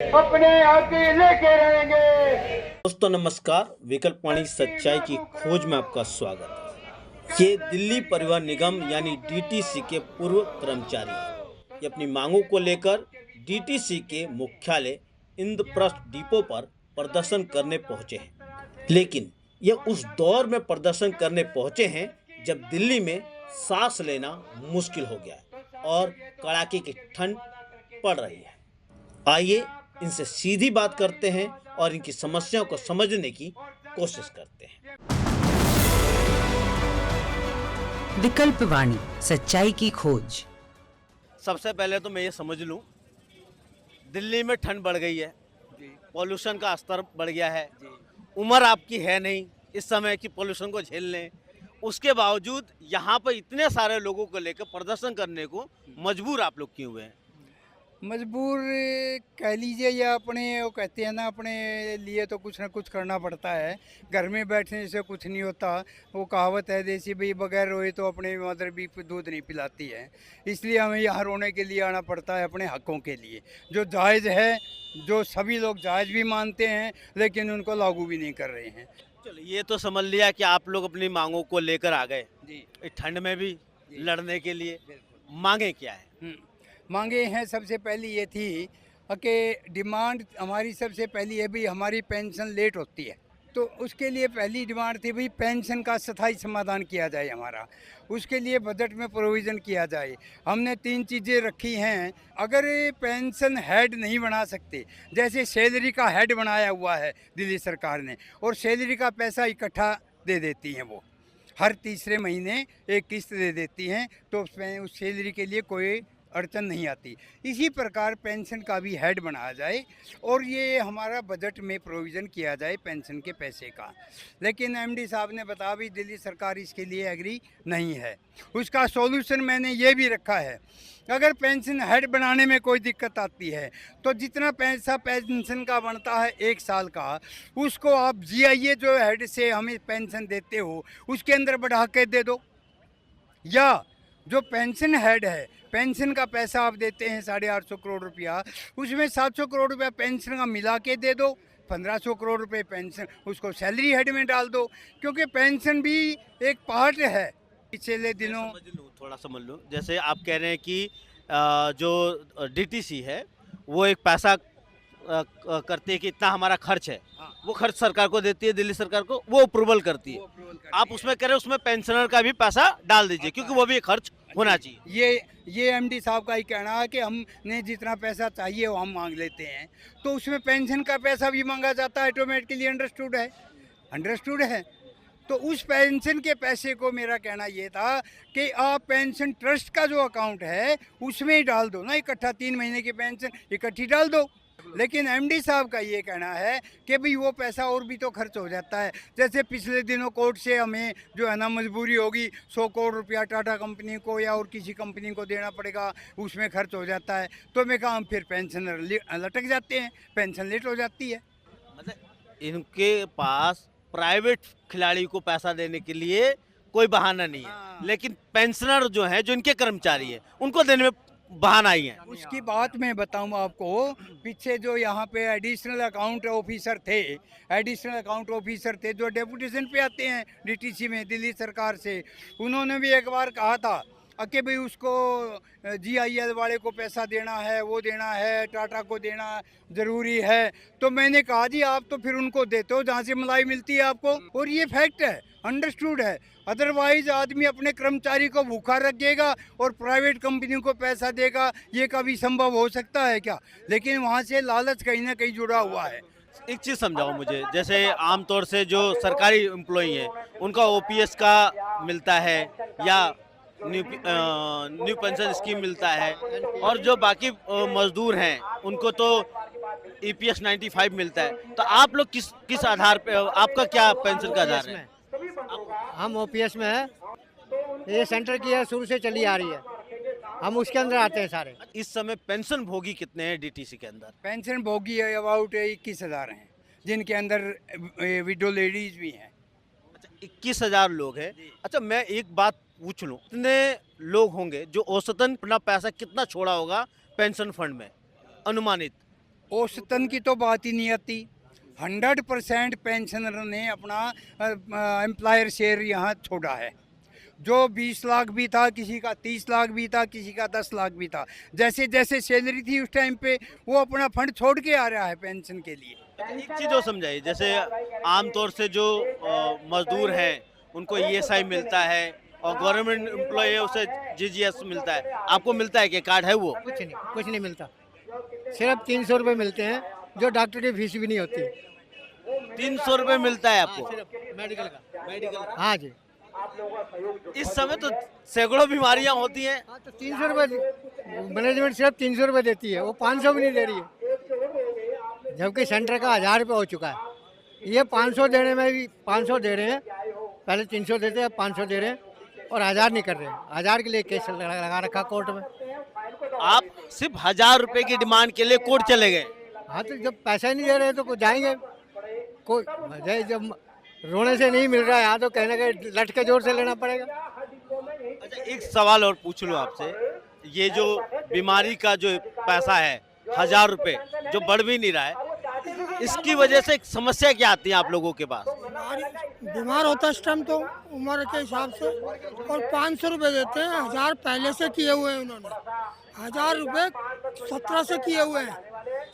अपने आप ही लेके रहेंगे। दोस्तों नमस्कार, विकल्प वाणी सच्चाई की खोज में आपका स्वागत है। ये दिल्ली परिवहन निगम यानी डीटीसी के पूर्व कर्मचारी हैं। ये अपनी मांगों को लेकर डीटीसी के मुख्यालय इंद्रप्रस्थ डिपो पर प्रदर्शन करने पहुंचे हैं। लेकिन ये उस दौर में प्रदर्शन करने पहुंचे हैं जब दिल्ली में सांस लेना मुश्किल हो गया है और कड़ाके की ठंड पड़ रही है। आइए इनसे सीधी बात करते हैं और इनकी समस्याओं को समझने की कोशिश करते हैं। विकल्प वाणी सच्चाई की खोज। सबसे पहले तो मैं ये समझ लूं, दिल्ली में ठंड बढ़ गई है, पॉल्यूशन का स्तर बढ़ गया है, उम्र आपकी है नहीं इस समय की पॉल्यूशन को झेल लें। उसके बावजूद यहाँ पर इतने सारे लोगों को लेकर प्रदर्शन करने को मजबूर आप लोग क्यों हुए हैं? मजबूर कह लीजिए या अपने वो कहते हैं ना, अपने लिए तो कुछ ना कुछ करना पड़ता है। घर में बैठने से कुछ नहीं होता। वो कहावत है देसी भाई बगैर रोए तो अपने मदर भी दूध नहीं पिलाती है। इसलिए हमें यहाँ रोने के लिए आना पड़ता है, अपने हकों के लिए जो जायज़ है, जो सभी लोग जायज़ भी मानते हैं लेकिन उनको लागू भी नहीं कर रहे हैं। चलो ये तो समझ लिया कि आप लोग अपनी मांगों को लेकर आ गए जी इस ठंड में भी जी। लड़ने के लिए। बिल्कुल। मांगे क्या है? मांगे हैं, सबसे पहली ये थी कि डिमांड हमारी सबसे पहली है भाई, हमारी पेंशन लेट होती है तो उसके लिए पहली डिमांड थी भाई पेंशन का स्थायी समाधान किया जाए हमारा। उसके लिए बजट में प्रोविज़न किया जाए। हमने 3 चीज़ें रखी हैं। अगर ये पेंशन हेड नहीं बना सकते, जैसे सैलरी का हेड बनाया हुआ है दिल्ली सरकार ने, और सैलरी का पैसा इकट्ठा दे देती हैं, वो हर तीसरे महीने एक किस्त दे देती हैं, तो उसमें उस सैलरी के लिए कोई अड़चन नहीं आती। इसी प्रकार पेंशन का भी हेड बनाया जाए और ये हमारा बजट में प्रोविज़न किया जाए पेंशन के पैसे का। लेकिन एमडी साहब ने बताया भी दिल्ली सरकार इसके लिए एग्री नहीं है। उसका सॉल्यूशन मैंने ये भी रखा है, अगर पेंशन हेड बनाने में कोई दिक्कत आती है तो जितना पैसा पेंशन का बनता है 1 साल का, उसको आप जीआईए जो हेड से हमें पेंशन देते हो उसके अंदर बढ़ा के दे दो, या जो पेंशन हेड है, पेंशन का पैसा आप देते हैं 850 करोड़ रुपया, उसमें 700 करोड़ रुपया पेंशन का मिला के दे दो, 1500 करोड़ रुपए पेंशन उसको सैलरी हेड में डाल दो, क्योंकि पेंशन भी एक पार्ट है। पिछले दिनों थोड़ा समझ लो, जैसे आप कह रहे हैं कि जो डीटीसी है वो एक पैसा करती है कि इतना हमारा खर्च है, हाँ। वो खर्च सरकार को देती है, दिल्ली सरकार को, वो अप्रूवल करती है। आप उसमें कह रहे हैं उसमें पेंशनर का भी पैसा डाल दीजिए क्योंकि वो भी एक खर्च होना चाहिए। ये एमडी साहब का ही कहना है कि हमने जितना पैसा चाहिए वो हम मांग लेते हैं, तो उसमें पेंशन का पैसा भी मांगा जाता है, ऑटोमेटिकली अंडरस्टूड है। तो उस पेंशन के पैसे को मेरा कहना ये था कि आप पेंशन ट्रस्ट का जो अकाउंट है उसमें ही डाल दो ना, इकट्ठा 3 महीने की पेंशन इकट्ठी डाल दो। लेकिन एमडी साहब का ये कहना है कि भाई वो पैसा और भी तो खर्च हो जाता है। जैसे पिछले दिनों कोर्ट से हमें जो है ना मजबूरी होगी, 100 करोड़ रुपया टाटा कंपनी को या और किसी कंपनी को देना पड़ेगा, उसमें खर्च हो जाता है। तो मैं कहा हम फिर पेंशनर लटक जाते हैं, पेंशन लेट हो जाती है। मतलब इनके पास प्राइवेट खिलाड़ी को पैसा देने के लिए कोई बहाना नहीं है, हाँ। लेकिन पेंशनर जो है, जो इनके कर्मचारी है, उनको देने में बहाना ही है। उसकी बात मैं बताऊं आपको, पीछे जो यहाँ पे एडिशनल अकाउंट ऑफिसर थे जो डेपुटेशन पे आते हैं डीटीसी में दिल्ली सरकार से, उन्होंने भी एक बार कहा था कि भाई उसको जीआईएल वाले को पैसा देना है, वो देना है, टाटा को देना ज़रूरी है। तो मैंने कहा जी आप तो फिर उनको देते हो जहाँ से मलाई मिलती है आपको, और ये फैक्ट है, अंडरस्टूड है। अदरवाइज आदमी अपने कर्मचारी को भूखा रखेगा और प्राइवेट कंपनी को पैसा देगा, ये कभी संभव हो सकता है क्या? लेकिन वहाँ से लालच कहीं ना कहीं जुड़ा हुआ है। एक चीज़ समझाओ मुझे, जैसे आमतौर से जो सरकारी एम्प्लॉई हैं उनका ओपीएस का मिलता है या न्यू पेंशन स्कीम मिलता है, और जो बाकी मजदूर हैं उनको तो ईपीएस 95 मिलता है। तो आप लोग किस आधार पे, आपका क्या पेंशन का आधार है? हम ओपीएस में है, ये सेंटर की है, शुरू से चली आ रही है, हम उसके अंदर आते हैं सारे। इस समय पेंशन भोगी कितने हैं डीटीसी के अंदर? पेंशन भोगी अबाउट 21,000 हैं, जिनके अंदर विडो लेडीज भी हैं। अच्छा, 21,000 लोग हैं। अच्छा, मैं एक बात पूछ लूँ, इतने लोग होंगे जो औसतन अपना पैसा कितना छोड़ा होगा पेंशन फंड में अनुमानित? औसतन की तो बात ही नहीं आती। 100% पेंशनर ने अपना एम्प्लॉयर शेयर यहाँ छोड़ा है। जो 20 लाख भी था, किसी का 30 लाख भी था, किसी का 10 लाख भी था। जैसे जैसे सैलरी थी उस टाइम पे वो अपना फंड छोड़ के आ रहा है पेंशन के लिए। एक चीज और समझाइए, जैसे आमतौर से जो मजदूर हैं उनको ईएसआई मिलता है और गवर्नमेंट एम्प्लॉय है उसे जीजीएस मिलता है, आपको मिलता है कि कार्ड है वो? कुछ नहीं मिलता। सिर्फ 300 रुपये मिलते हैं, जो डॉक्टर की फीस भी नहीं होती। 300 रुपए मिलता है आपको? सिर्फ मेडिकल का। मेडिकल? हाँ जी। इस समय तो सैकड़ों बीमारियां होती हैं। हाँ तो 300 रुपये मैनेजमेंट सिर्फ 300 रुपये देती है, वो 500 भी नहीं दे रही है, जबकि सेंटर का 1000 रुपये हो चुका है। ये 500 देने में भी 500 दे रहे हैं, पहले 300 देते हैं, 500 दे रहे हैं और 1000 नहीं कर रहे हैं। 1000 के लिए केस लगा रखा कोर्ट में। आप सिर्फ 1000 रुपए की डिमांड के लिए कोर्ट चले गए? हाँ तो जब पैसा ही नहीं दे रहे तो जाएंगे। कोई जब रोने से नहीं मिल रहा है यहाँ तो कहने के लट के जोर से लेना पड़ेगा। अच्छा, एक सवाल और पूछ लूं आपसे, ये जो बीमारी का जो पैसा है 1000 रुपए जो बढ़ भी नहीं रहा है, इसकी वजह से समस्या क्या आती है आप लोगों के पास? बीमार होता है इस टाइम तो उम्र के हिसाब से, और 500 रुपये देते हैं। 1000 पहले से किए हुए हैं उन्होंने, 1000 रुपये 17 से किए हुए हैं।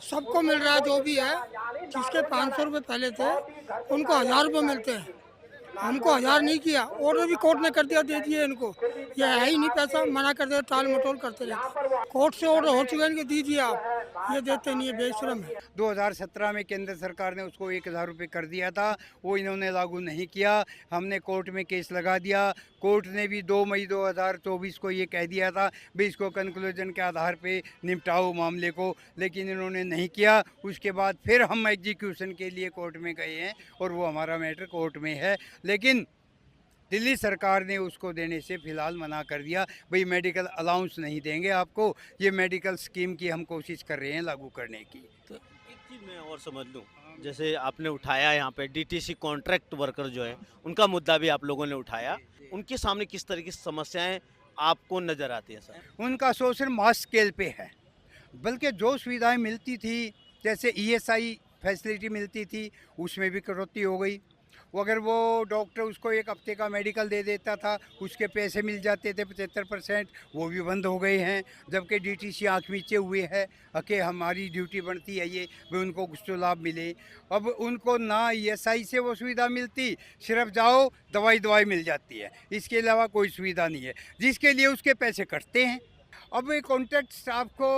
सबको मिल रहा है, जो भी है, जिसके 500 रुपये पहले थे उनको 1000 रुपये मिलते हैं। हमको 1000 नहीं किया, ऑर्डर भी कोर्ट ने कर दिया, दे दिए इनको, ये है ही नहीं पैसा, मना कर दिया, टाल मटोल करते रहते। कोर्ट से ऑर्डर हो चुके हैं इनके, दीजिए आप, ये देते नहीं है, बेशरम है। 2017 में केंद्र सरकार ने उसको 1000 रुपये कर दिया था, वो इन्होंने लागू नहीं किया। हमने कोर्ट में केस लगा दिया। कोर्ट ने भी 2 मई 2024 को ये कह दिया था भाई इसको कंक्लूजन के आधार पे निपटाओ मामले को, लेकिन इन्होंने नहीं किया। उसके बाद फिर हम एग्जीक्यूशन के लिए कोर्ट में गए हैं और वो हमारा मैटर कोर्ट में है, लेकिन दिल्ली सरकार ने उसको देने से फ़िलहाल मना कर दिया। भाई मेडिकल अलाउंस नहीं देंगे आपको, ये मेडिकल स्कीम की हम कोशिश कर रहे हैं लागू करने की। तो एक चीज मैं और समझ लूं, जैसे आपने उठाया यहाँ पे डीटीसी कॉन्ट्रैक्ट वर्कर जो है उनका मुद्दा भी आप लोगों ने उठाया, उनके सामने किस तरह की समस्याएं आपको नजर आती है सर? उनका शोषण मास स्केल पे है, बल्कि जो सुविधाएं मिलती थी, जैसे ईएसआई फैसिलिटी मिलती थी, उसमें भी कटौती हो गई। वो अगर वो डॉक्टर उसको 1 हफ्ते का मेडिकल दे देता था, उसके पैसे मिल जाते थे 75%, वो भी बंद हो गए हैं। जबकि डीटीसी आँख नीचे हुए है कि हमारी ड्यूटी बनती है ये भी उनको कुछ तो लाभ मिले। अब उनको ना ईएसआई से वो सुविधा मिलती, सिर्फ जाओ दवाई मिल जाती है, इसके अलावा कोई सुविधा नहीं है, जिसके लिए उसके पैसे कटते हैं। अब कॉन्ट्रैक्ट स्टाफ को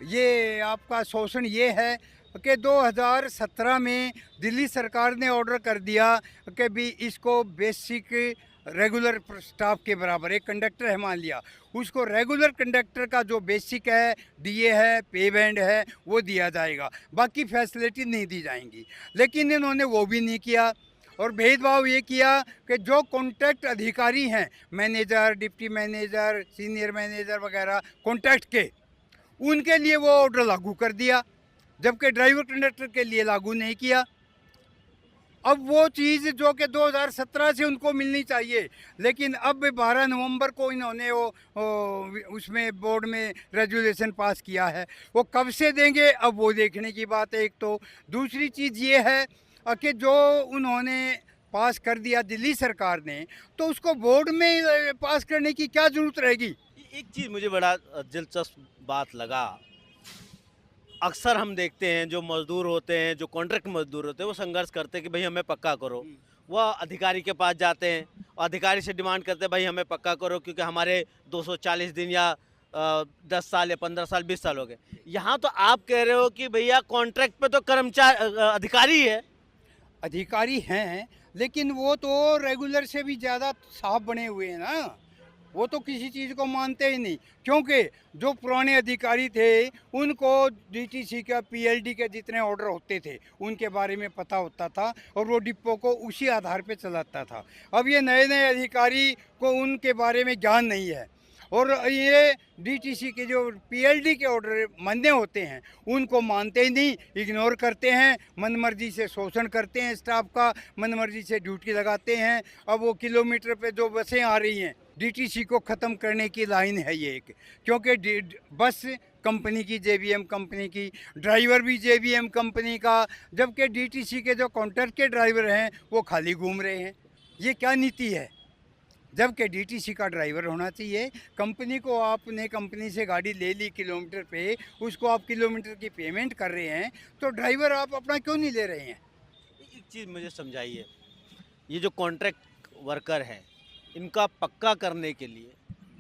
ये आपका शोषण ये है कि 2017 में दिल्ली सरकार ने ऑर्डर कर दिया कि भी इसको बेसिक रेगुलर स्टाफ के बराबर, एक कंडक्टर है मान लिया, उसको रेगुलर कंडक्टर का जो बेसिक है, डीए है, पे बैंड है, वो दिया जाएगा, बाकी फैसिलिटी नहीं दी जाएंगी। लेकिन इन्होंने वो भी नहीं किया और भेदभाव ये किया कि जो कॉन्ट्रैक्ट अधिकारी हैं, manager, deputy manager, senior manager वगैरह कॉन्ट्रैक्ट के, उनके लिए वो ऑर्डर लागू कर दिया, जबकि ड्राइवर कंडक्टर के लिए लागू नहीं किया। अब वो चीज़ जो कि 2017 से उनको मिलनी चाहिए, लेकिन अब 12 नवंबर को इन्होंने वो उसमें बोर्ड में रेजुलेशन पास किया है, वो कब से देंगे अब वो देखने की बात है। एक तो दूसरी चीज़ ये है कि जो उन्होंने पास कर दिया दिल्ली सरकार ने, तो उसको बोर्ड में पास करने की क्या ज़रूरत रहेगी। एक चीज़ मुझे बड़ा दिलचस्प बात लगा, अक्सर हम देखते हैं जो मजदूर होते हैं, जो कॉन्ट्रैक्ट मजदूर होते हैं, वो संघर्ष करते हैं कि भाई हमें पक्का करो। वह अधिकारी के पास जाते हैं और अधिकारी से डिमांड करते हैं भाई हमें पक्का करो, क्योंकि हमारे 240 दिन या 10 साल या 15 साल 20 साल हो गए। यहाँ तो आप कह रहे हो कि भैया कॉन्ट्रैक्ट पे तो कर्मचारी अधिकारी है। अधिकारी हैं, लेकिन वो तो रेगुलर से भी ज़्यादा साफ बने हुए हैं ना, वो तो किसी चीज़ को मानते ही नहीं। क्योंकि जो पुराने अधिकारी थे उनको डीटीसी का, पीएलडी के जितने ऑर्डर होते थे उनके बारे में पता होता था और वो डिपो को उसी आधार पे चलाता था। अब ये नए नए अधिकारी को उनके बारे में ज्ञान नहीं है और ये डीटीसी के जो पीएलडी के ऑर्डर मान्य होते हैं उनको मानते ही नहीं, इग्नोर करते हैं, मनमर्जी से शोषण करते हैं स्टाफ का, मनमर्जी से ड्यूटी लगाते हैं। अब वो किलोमीटर पे जो बसें आ रही हैं, डीटीसी को ख़त्म करने की लाइन है ये एक, क्योंकि बस कंपनी की, जेबीएम कंपनी की, ड्राइवर भी जेबीएम कंपनी का, जबकि डीटीसी के जो कॉन्ट्रैक्ट के ड्राइवर हैं वो खाली घूम रहे हैं। ये क्या नीति है? जबकि डीटीसी का ड्राइवर होना चाहिए। कंपनी को, आपने कंपनी से गाड़ी ले ली किलोमीटर पे, उसको आप किलोमीटर की पेमेंट कर रहे हैं, तो ड्राइवर आप अपना क्यों नहीं ले रहे हैं? एक चीज़ मुझे समझाइए, ये जो कॉन्ट्रैक्ट वर्कर हैं इनका पक्का करने के लिए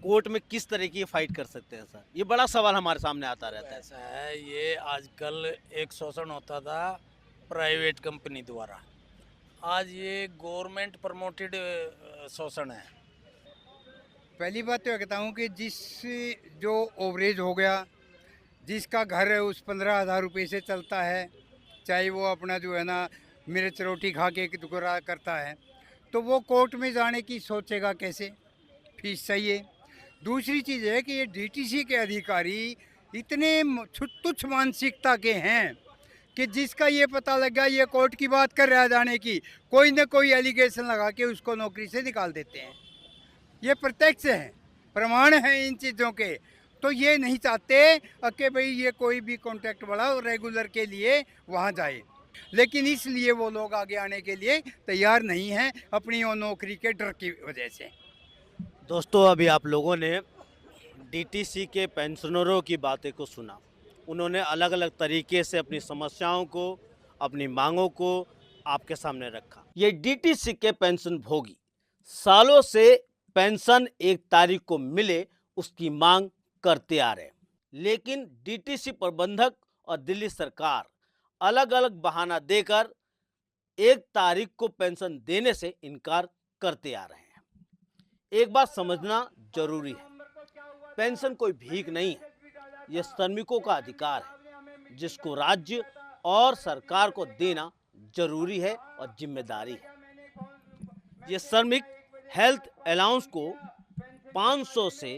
कोर्ट में किस तरह की फाइट कर सकते हैं सर? ये बड़ा सवाल हमारे सामने आता रहता है। ऐसा है, ये आजकल एक शोषण होता था प्राइवेट कंपनी द्वारा, आज ये गवर्नमेंट प्रमोटेड शोषण है। पहली बात तो ये कहता हूँ कि जो ओवरेज हो गया, जिसका घर है उस 15,000 रुपये से चलता है, चाहे वो अपना जो है ना मिर्च रोटी खा के गुजारा करता है, तो वो कोर्ट में जाने की सोचेगा कैसे? फीस चाहिए। दूसरी चीज़ है कि ये डीटीसी के अधिकारी इतने तुच्छ मानसिकता के हैं कि जिसका ये पता लगा ये कोर्ट की बात कर रहा है जाने की, कोई ना कोई एलिगेशन लगा के उसको नौकरी से निकाल देते हैं। ये प्रत्यक्ष है, प्रमाण है इन चीज़ों के। तो ये नहीं चाहते कि भाई ये कोई भी कॉन्ट्रैक्ट वाला रेगुलर के लिए वहाँ जाए, लेकिन इसलिए वो लोग आगे आने के लिए तैयार नहीं हैं अपनी वो नौकरी के डर की वजह से। दोस्तों, अभी आप लोगों ने डीटीसी के पेंशनरों की बातें को सुना। उन्होंने अलग अलग तरीके से अपनी समस्याओं को, अपनी मांगों को आपके सामने रखा। ये डीटीसी के पेंशन भोगी सालों से पेंशन 1 तारीख को मिले उसकी मांग करते आ रहे, लेकिन डीटीसी प्रबंधक और दिल्ली सरकार अलग अलग बहाना देकर 1 तारीख को पेंशन देने से इनकार करते आ रहे हैं। एक बात समझना जरूरी है, पेंशन कोई भीख नहीं है, यह श्रमिकों का अधिकार है जिसको राज्य और सरकार को देना जरूरी है और जिम्मेदारी है। ये श्रमिक हेल्थ अलाउंस को 500 से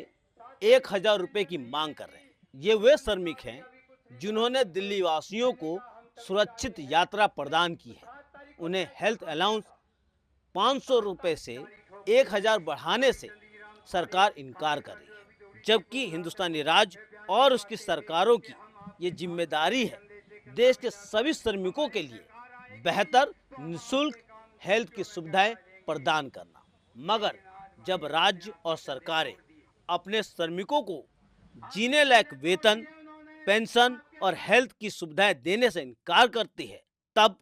1,000 रुपये की मांग कर रहे हैं। ये वे श्रमिक हैं जिन्होंने दिल्ली वासियों को सुरक्षित यात्रा प्रदान की है। उन्हें हेल्थ अलाउंस 500 रुपये से 1,000 बढ़ाने से सरकार इनकार कर रही है, जबकि हिंदुस्तानी राज्य और उसकी सरकारों की ये जिम्मेदारी है देश के सभी श्रमिकों के लिए बेहतर निःशुल्क हेल्थ की सुविधाएं प्रदान करना। मगर जब राज्य और सरकारें अपने श्रमिकों को जीने लायक वेतन, पेंशन और हेल्थ की सुविधाएं देने से इनकार करती है, तब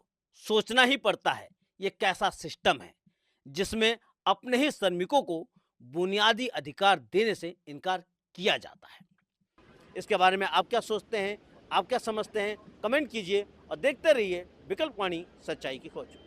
सोचना ही पड़ता है ये कैसा सिस्टम है जिसमें अपने ही श्रमिकों को बुनियादी अधिकार देने से इनकार किया जाता है। इसके बारे में आप क्या सोचते हैं, आप क्या समझते हैं? कमेंट कीजिए और देखते रहिए विकल्प वाणी, सच्चाई की खोज।